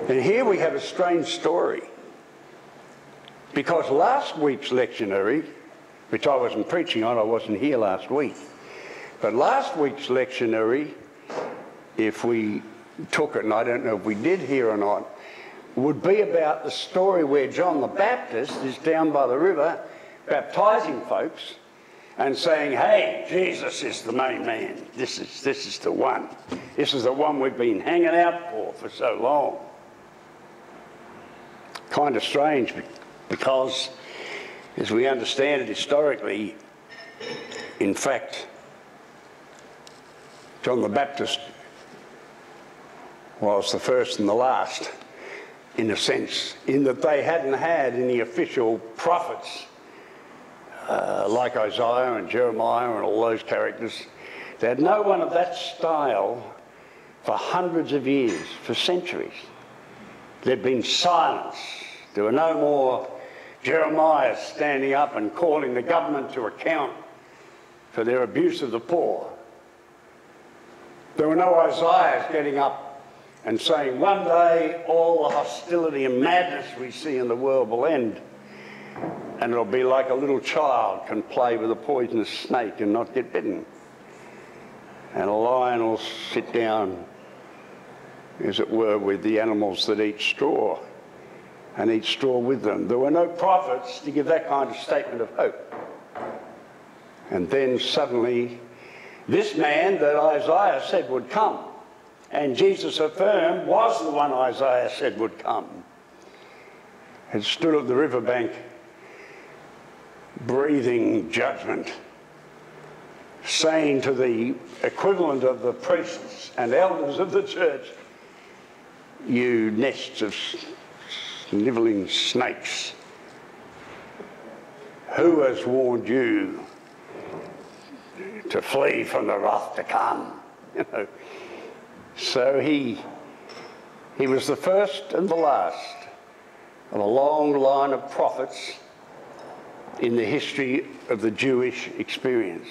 And here we have a strange story, because last week's lectionary, which I wasn't preaching on, I wasn't here last week, but last week's lectionary, if we took it, and I don't know if we did here or not, would be about the story where John the Baptist is down by the river baptising folks and saying, hey, Jesus is the main man. This is the one. This is the one we've been hanging out for so long. Kind of strange, because as we understand it historically, in fact, John the Baptist was the first and the last, in a sense, in that they hadn't had any official prophets like Isaiah and Jeremiah and all those characters. They had no one of that style for hundreds of years, for centuries. There'd been silence. There were no more Jeremiah standing up and calling the government to account for their abuse of the poor. There were no Isaiahs getting up and saying, one day all the hostility and madness we see in the world will end, and it'll be like a little child can play with a poisonous snake and not get bitten. And a lion will sit down, as it were, with the animals that eat straw, and eat straw with them. There were no prophets to give that kind of statement of hope. And then suddenly, this man that Isaiah said would come, and Jesus affirmed was the one Isaiah said would come, had stood at the riverbank breathing judgment, saying to the equivalent of the priests and elders of the church, you nests of snivelling snakes, who has warned you to flee from the wrath to come? You know. So he was the first and the last of a long line of prophets in the history of the Jewish experience.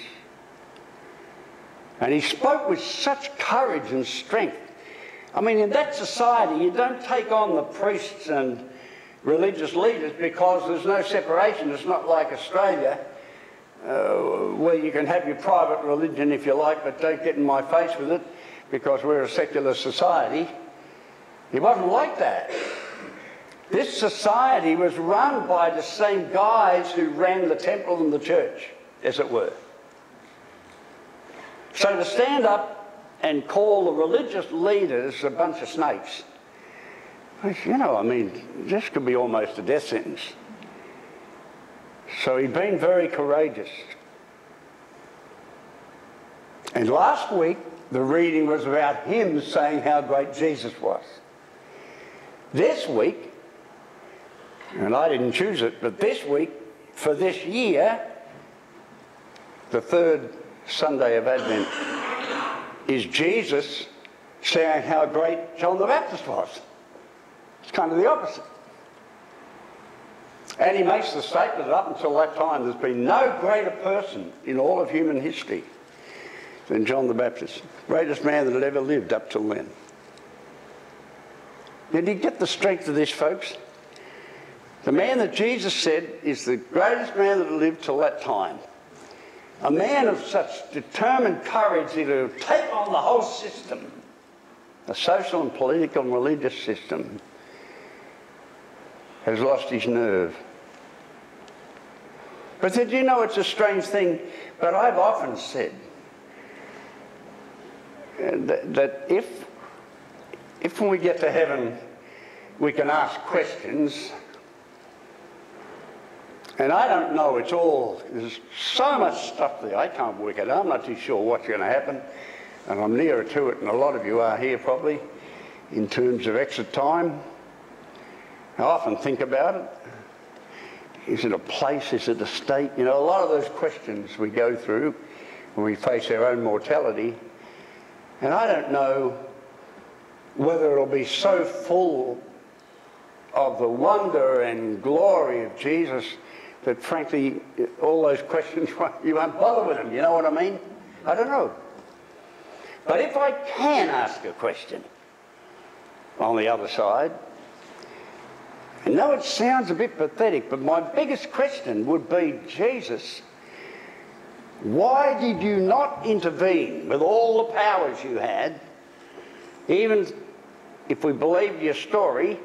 And he spoke with such courage and strength. I mean, in that society, you don't take on the priests and religious leaders because there's no separation. It's not like Australia, where you can have your private religion if you like, but don't get in my face with it because we're a secular society. It wasn't like that. This society was run by the same guys who ran the temple and the church, as it were. So to stand up and call the religious leaders a bunch of snakes, you know, I mean, this could be almost a death sentence. So he'd been very courageous. And last week, the reading was about him saying how great Jesus was. This week, and I didn't choose it, but this week, for this year, the third Sunday of Advent, is Jesus saying how great John the Baptist was. It's kind of the opposite. And he makes the statement that up until that time there's been no greater person in all of human history than John the Baptist. Greatest man that had ever lived up till then. Did you get the strength of this, folks? The man that Jesus said is the greatest man that lived till that time. A man of such determined courage to take on the whole system, the social and political and religious system, has lost his nerve. But did you know, it's a strange thing, but I've often said that if when we get to heaven we can ask questions, and I don't know, there's so much stuff there, I can't work it out. I'm not too sure what's going to happen, and I'm nearer to it than a lot of you are here probably, in terms of exit time. I often think about it. Is it a place? Is it a state? You know, a lot of those questions we go through when we face our own mortality, and I don't know whether it'll be so full of the wonder and glory of Jesus that frankly all those questions, you won't bother with them, you know what I mean? I don't know. But if I can ask a question, on the other side. I know it sounds a bit pathetic, but my biggest question would be, Jesus, why did you not intervene with all the powers you had? Even if we believe your story,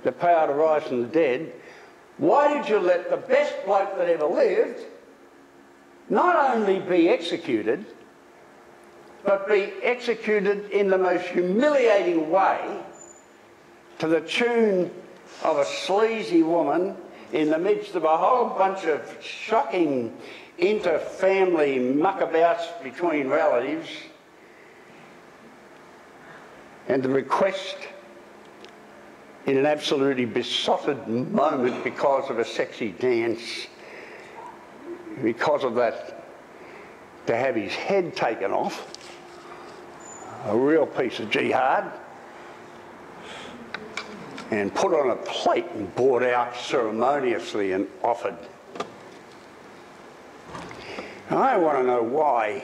the power to rise from the dead, why did you let the best bloke that ever lived not only be executed, but be executed in the most humiliating way to the tune of a sleazy woman in the midst of a whole bunch of shocking inter-family muckabouts between relatives, and the request in an absolutely besotted moment because of a sexy dance, because of that, to have his head taken off, a real piece of jihad, and put on a plate and brought out ceremoniously and offered. I want to know why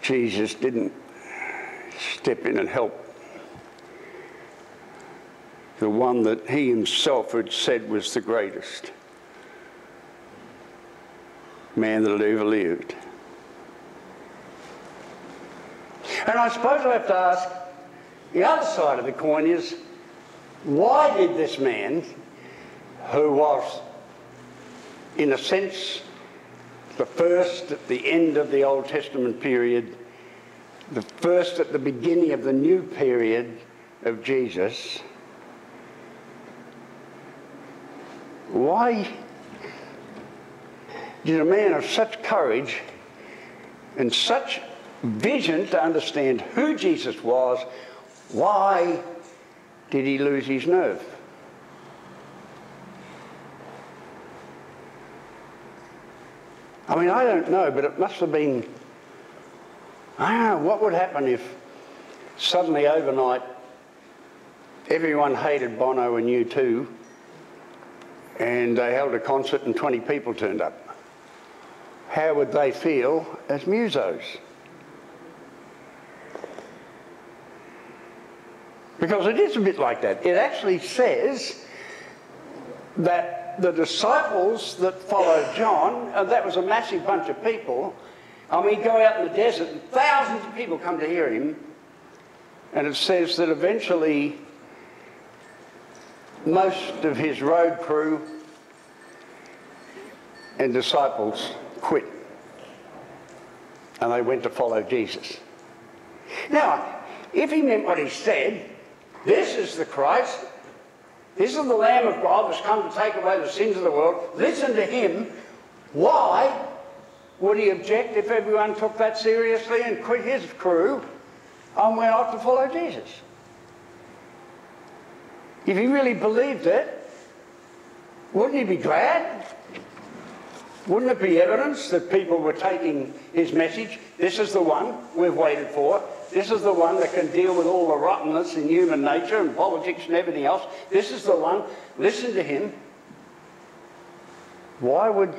Jesus didn't step in and help the one that he himself had said was the greatest man that had ever lived. And I suppose I have to ask, the other side of the coin is, why did this man, who was, in a sense, the first at the end of the Old Testament period, the first at the beginning of the new period of Jesus, why did a man of such courage and such vision to understand who Jesus was, why did he lose his nerve? I mean, I don't know, but it must have been, I don't know, what would happen if suddenly overnight everyone hated Bono and U2 and they held a concert and 20 people turned up? How would they feel as musos? Because it is a bit like that. It actually says that the disciples that followed John, that was a massive bunch of people. I mean, go out in the desert and thousands of people come to hear him. And it says that eventually most of his road crew and disciples quit. And they went to follow Jesus. Now, if he meant what he said, this is the Christ, this is the Lamb of God that's come to take away the sins of the world, listen to him, why would he object if everyone took that seriously and quit his crew and went off to follow Jesus? If he really believed it, wouldn't he be glad? Wouldn't it be evidence that people were taking his message? This is the one we've waited for. This is the one that can deal with all the rottenness in human nature and politics and everything else. This is the one. Listen to him. Why would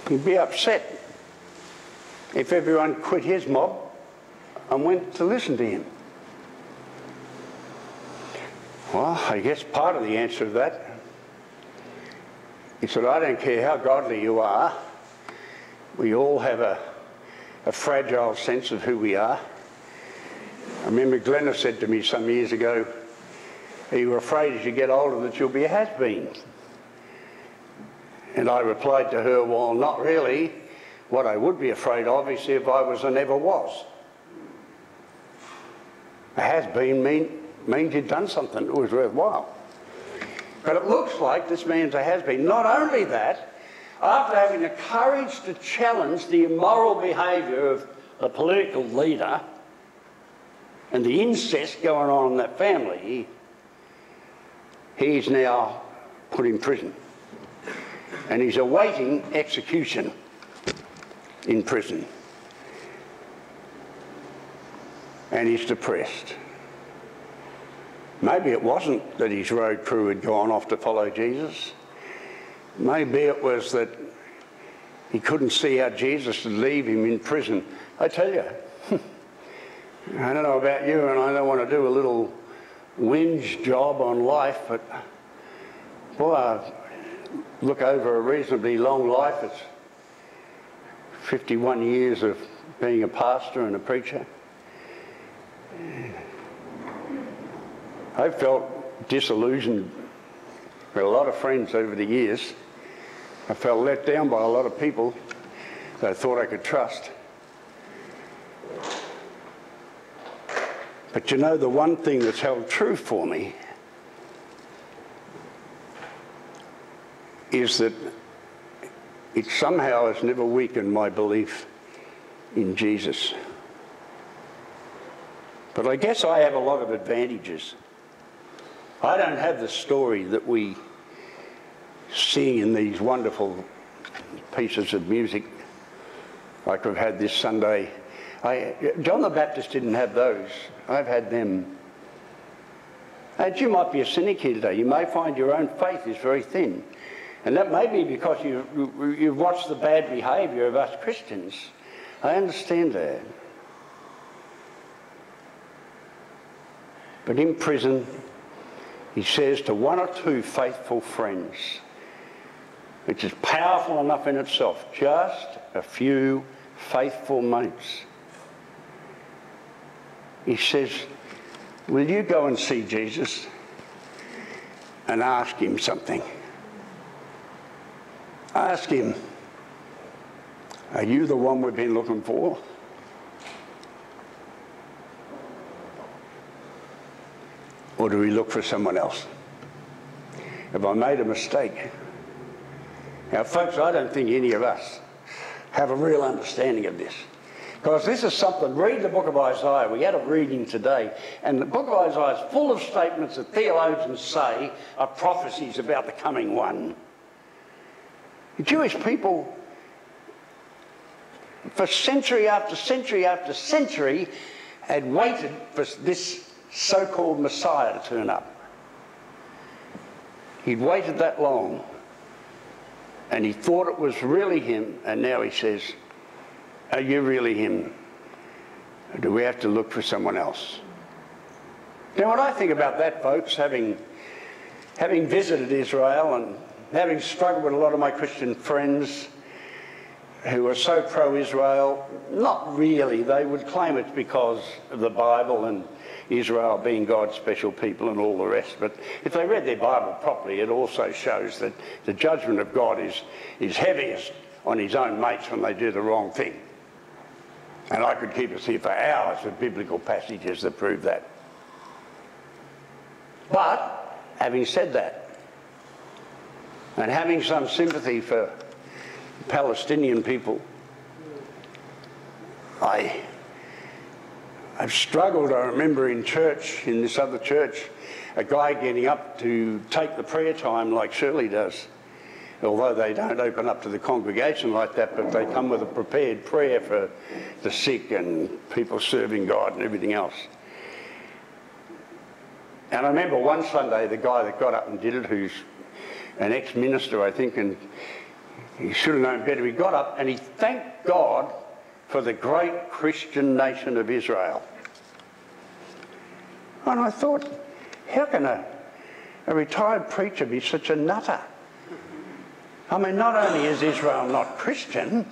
he be upset if everyone quit his mob and went to listen to him? Well, I guess part of the answer to that, he said, I don't care how godly you are, we all have a fragile sense of who we are. I remember Glenna said to me some years ago, are you afraid as you get older that you'll be a has-been? And I replied to her, well, not really. What I would be afraid of is if I was and never was. A has-been means you've done something that was worthwhile. But it looks like this man's a has-been. Not only that, after having the courage to challenge the immoral behaviour of a political leader and the incest going on in that family, he's now put in prison. And he's awaiting execution in prison. And he's depressed. Maybe it wasn't that his road crew had gone off to follow Jesus. Maybe it was that he couldn't see how Jesus would leave him in prison. I tell you, I don't know about you, and I don't want to do a little whinge job on life, but boy, I look over a reasonably long life. It's 51 years of being a pastor and a preacher. I've felt disillusioned with a lot of friends over the years. I felt let down by a lot of people that I thought I could trust. But you know, the one thing that's held true for me is that it somehow has never weakened my belief in Jesus. But I guess I have a lot of advantages. I don't have the story that we sing in these wonderful pieces of music like we've had this Sunday. John the Baptist didn't have those. I've had them. And you might be a cynic here today. You may find your own faith is very thin. And that may be because you've watched the bad behaviour of us Christians. I understand that. But in prison, he says to one or two faithful friends, which is powerful enough in itself, just a few faithful mates. He says, will you go and see Jesus and ask him something? Ask him, are you the one we've been looking for? Or do we look for someone else? Have I made a mistake? Now, folks, I don't think any of us have a real understanding of this. Because this is something, read the book of Isaiah. We had a reading today. And the book of Isaiah is full of statements that theologians say are prophecies about the coming one. The Jewish people, for century after century after century, had waited for this so-called Messiah to turn up. He'd waited that long. And he thought it was really him, and now he says, are you really him? Or do we have to look for someone else? Now, what I think about that, folks, having visited Israel and having struggled with a lot of my Christian friends who are so pro-Israel, not really. They would claim it's because of the Bible and Israel being God's special people and all the rest. But if they read their Bible properly, it also shows that the judgment of God is heaviest on his own mates when they do the wrong thing. And I could keep us here for hours with biblical passages that prove that. But, having said that, and having some sympathy for Palestinian people, I've struggled. I remember in church, in this other church, a guy getting up to take the prayer time like Shirley does. Although they don't open up to the congregation like that, but they come with a prepared prayer for the sick and people serving God and everything else. And I remember one Sunday, the guy that got up and did it, who's an ex-minister, I think, and he should have known better. He got up and he thanked God for the great Christian nation of Israel. And I thought, how can a retired preacher be such a nutter? I mean, not only is Israel not Christian,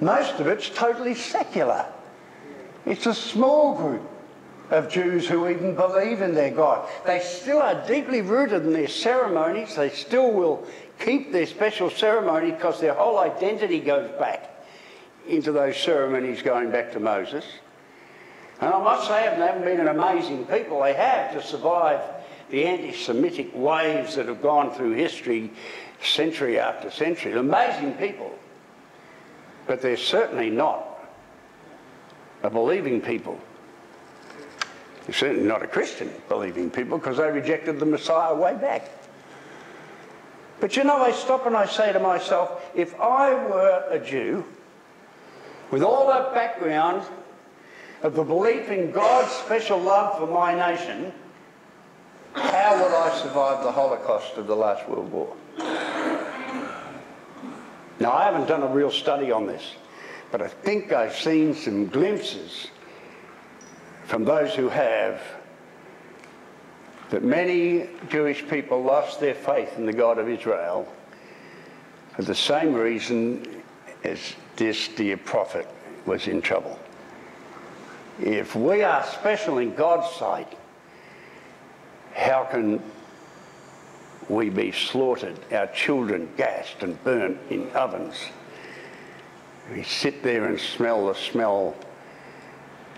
most of it's totally secular. It's a small group of Jews who even believe in their God. They still are deeply rooted in their ceremonies. They still will keep their special ceremony because their whole identity goes back into those ceremonies going back to Moses. And I must say, they haven't been an amazing people. They have to survive the anti-Semitic waves that have gone through history century after century. Amazing people. But they're certainly not a believing people. They're certainly not a Christian believing people because they rejected the Messiah way back. But you know, I stop and I say to myself, if I were a Jew, with all that background of the belief in God's special love for my nation, how would I survive the Holocaust of the last World War? Now, I haven't done a real study on this, but I think I've seen some glimpses from those who have, that many Jewish people lost their faith in the God of Israel for the same reason as this dear prophet was in trouble. If we are special in God's sight, how can we be slaughtered, our children gassed and burnt in ovens? We sit there and smell the smell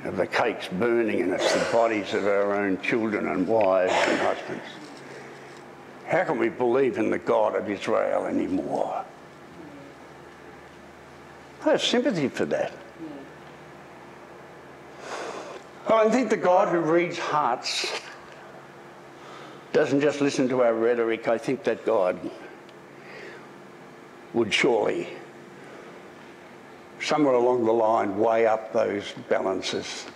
of the cakes burning, and it's the bodies of our own children and wives and husbands. How can we believe in the God of Israel anymore? I have sympathy for that. I think the God who reads hearts doesn't just listen to our rhetoric. I think that God would surely, somewhere along the line, weigh up those balances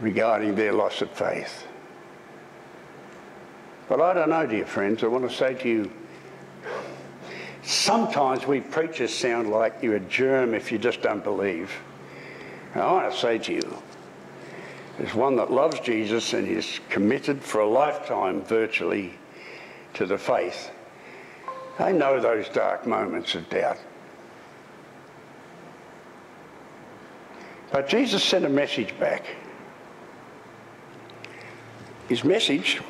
regarding their loss of faith. But I don't know, dear friends. I want to say to you, sometimes we preachers sound like you're a germ if you just don't believe. And I want to say to you, as one that loves Jesus and is committed for a lifetime virtually to the faith, I know those dark moments of doubt. But Jesus sent a message back. His message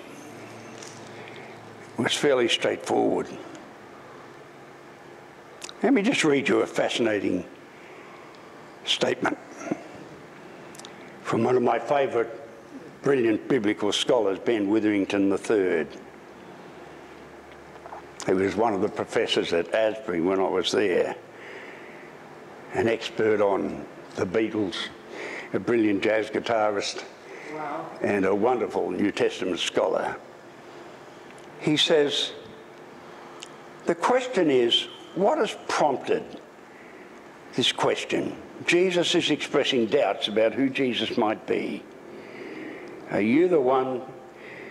was fairly straightforward. Let me just read you a fascinating statement from one of my favourite brilliant biblical scholars, Ben Witherington III. He was one of the professors at Asbury when I was there, an expert on the Beatles, a brilliant jazz guitarist, wow, and a wonderful New Testament scholar. He says, the question is, what has prompted this question? Jesus is expressing doubts about who Jesus might be. Are you the one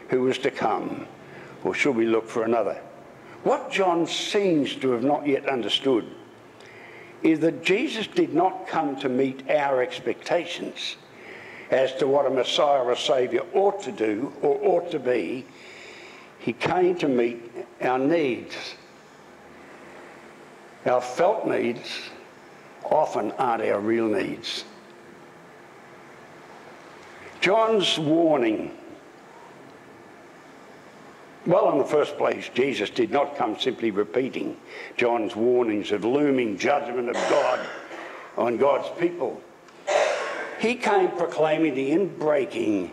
who is to come, or should we look for another? What John seems to have not yet understood is that Jesus did not come to meet our expectations as to what a Messiah or Saviour ought to do or ought to be. He came to meet our needs. Our felt needs often aren't our real needs. John's warning. Well, in the first place, Jesus did not come simply repeating John's warnings of looming judgment of God on God's people. He came proclaiming the inbreaking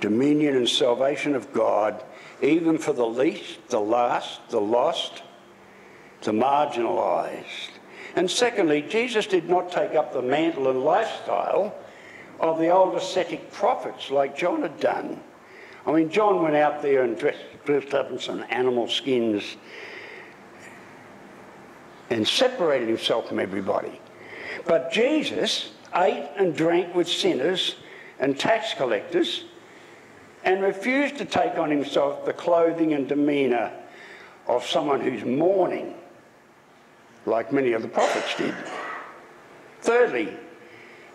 dominion and salvation of God, even for the least, the last, the lost, the marginalised. And secondly, Jesus did not take up the mantle and lifestyle of the old ascetic prophets like John had done. I mean, John went out there and dressed up in some animal skins and separated himself from everybody. But Jesus ate and drank with sinners and tax collectors and refused to take on himself the clothing and demeanour of someone who's mourning, like many of the prophets did. Thirdly,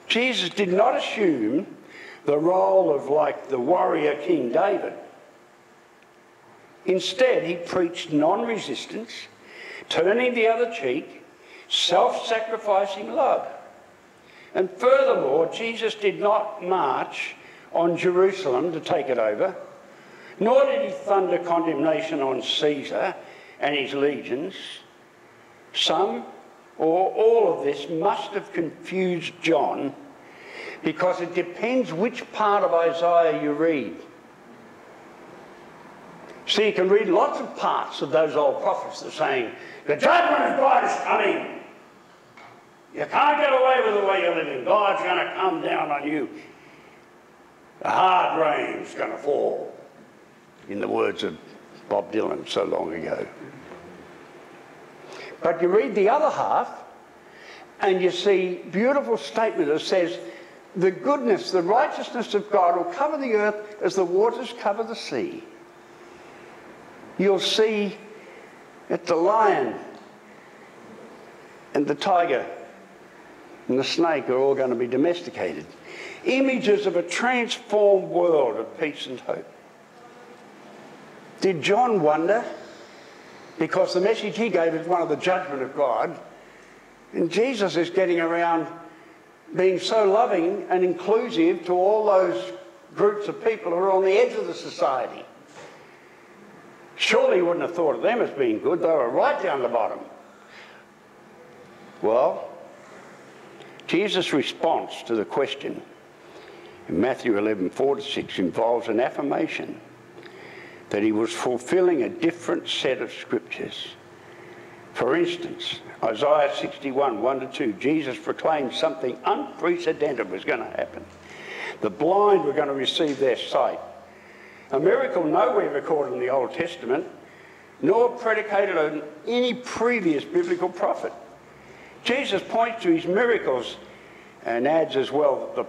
Jesus did not assume the role of like the warrior King David. Instead, he preached non-resistance, turning the other cheek, self-sacrificing love. And furthermore, Jesus did not march on Jerusalem to take it over, nor did he thunder condemnation on Caesar and his legions. Some or all of this must have confused John, because it depends which part of Isaiah you read. See, you can read lots of parts of those old prophets that are saying, the judgment of God is coming. You can't get away with the way you're living. God's going to come down on you. The hard rain's going to fall, in the words of Bob Dylan so long ago. But you read the other half and you see a beautiful statement that says, the goodness, the righteousness of God will cover the earth as the waters cover the sea. You'll see that the lion and the tiger and the snake are all going to be domesticated. images of a transformed world of peace and hope. Did John wonder? Because the message he gave is one of the judgment of God. And Jesus is getting around being so loving and inclusive to all those groups of people who are on the edge of the society. Surely he wouldn't have thought of them as being good. They were right down the bottom. Well, Jesus' response to the question in Matthew 11:4-6 involves an affirmation that he was fulfilling a different set of scriptures. For instance, Isaiah 61:1-2, Jesus proclaimed something unprecedented was going to happen. The blind were going to receive their sight. A miracle nowhere recorded in the Old Testament, nor predicated on any previous biblical prophet. Jesus points to his miracles and adds as well that the